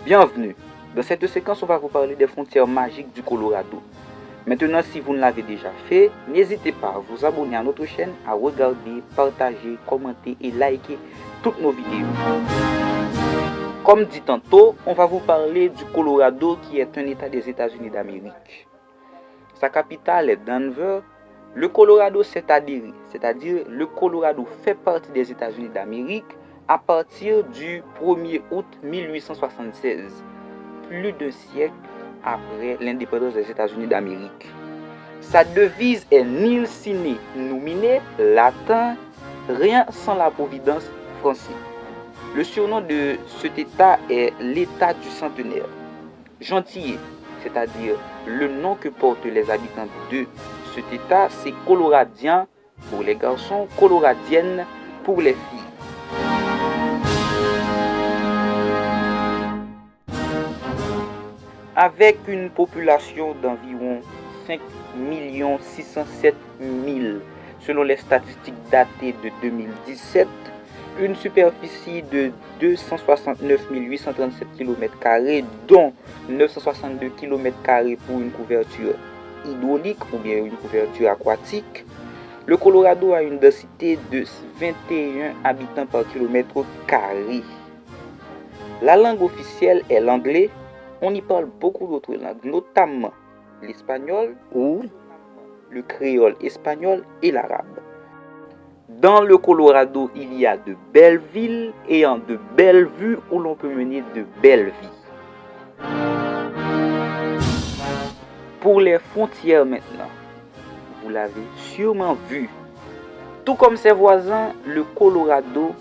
Bienvenue. Dans cette séquence, on va vous parler des frontières magiques du Colorado. Maintenant, si vous ne l'avez déjà fait, n'hésitez pas à vous abonner à notre chaîne, à regarder, partager, commenter et liker toutes nos vidéos. Comme dit tantôt, on va vous parler du Colorado qui est un État des États-Unis d'Amérique. Sa capitale est Denver. Le Colorado s'est adhéré, c'est-à-dire le Colorado fait partie des États-Unis d'Amérique à partir du 1er août 1876, plus d'un siècle après l'indépendance des États-Unis d'Amérique. Sa devise est Nil sine numine, latin, rien sans la providence, français. Le surnom de cet État est l'État du centenaire. Gentillet, c'est-à-dire le nom que portent les habitants de cet État, c'est Coloradien pour les garçons, Coloradienne pour les filles. Avec une population d'environ 5 607 000 selon les statistiques datées de 2017, une superficie de 269 837 km², dont 962 km² pour une couverture hydraulique ou bien une couverture aquatique. Le Colorado a une densité de 21 habitants par kilomètre carré. La langue officielle est l'anglais. On y parle beaucoup d'autres langues, notamment l'espagnol ou le créole espagnol et l'arabe. Dans le Colorado, il y a de belles villes ayant de belles vues où l'on peut mener de belles vies. Pour les frontières maintenant, vous l'avez sûrement vu. Tout comme ses voisins, le Colorado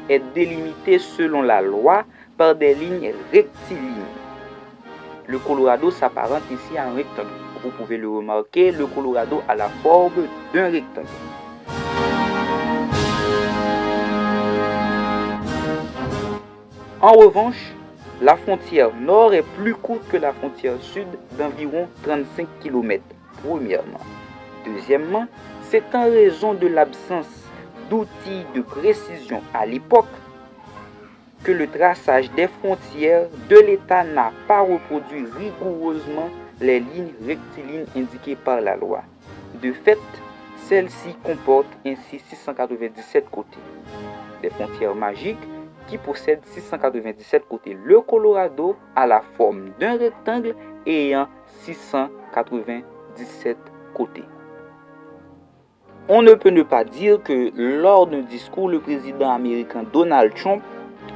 est délimité selon la loi par des lignes rectilignes. Le Colorado s'apparente ici à un rectangle. Vous pouvez le remarquer, le Colorado a la forme d'un rectangle. En revanche, la frontière nord est plus courte que la frontière sud d'environ 35 km, premièrement. Deuxièmement, c'est en raison de l'absence d'outils de précision à l'époque que le traçage des frontières de l'État n'a pas reproduit rigoureusement les lignes rectilignes indiquées par la loi. De fait, celle-ci comporte ainsi 697 côtés. Des frontières magiques qui possèdent 697 côtés. Le Colorado a la forme d'un rectangle ayant 697 côtés. On ne peut ne pas dire que lors d'un discours, le président américain Donald Trump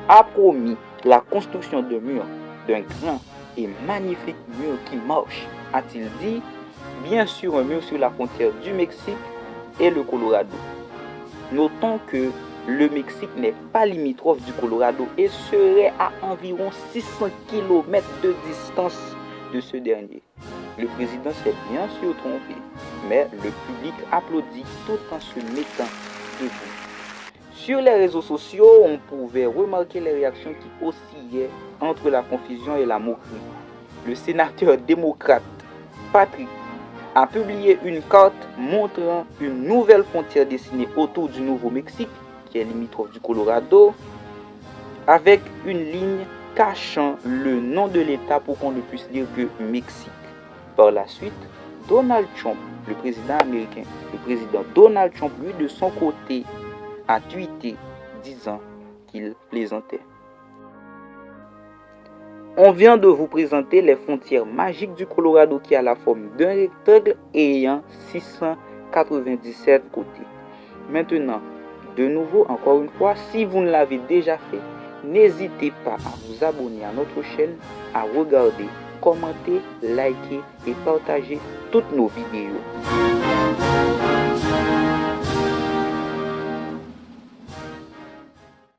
a promis la construction de murs, d'un grand et magnifique mur qui marche, a-t-il dit, bien sûr un mur sur la frontière du Mexique et le Colorado. Notons que le Mexique n'est pas limitrophe du Colorado et serait à environ 600 km de distance de ce dernier. Le président s'est bien sûr trompé, mais le public applaudit tout en se mettant debout. Sur les réseaux sociaux, on pouvait remarquer les réactions qui oscillaient entre la confusion et la moquerie. Le sénateur démocrate Patrick a publié une carte montrant une nouvelle frontière dessinée autour du Nouveau-Mexique, qui est limitrophe du Colorado, avec une ligne cachant le nom de l'État pour qu'on ne puisse lire que Mexique. Par la suite, Donald Trump, le président américain, le président Donald Trump, lui de son côté, a tweeté disant qu'il plaisantait. On vient de vous présenter les frontières magiques du Colorado qui a la forme d'un rectangle ayant 697 côtés. Maintenant, de nouveau, encore une fois, si vous ne l'avez déjà fait, n'hésitez pas à vous abonner à notre chaîne, à regarder, commenter, liker et partager toutes nos vidéos.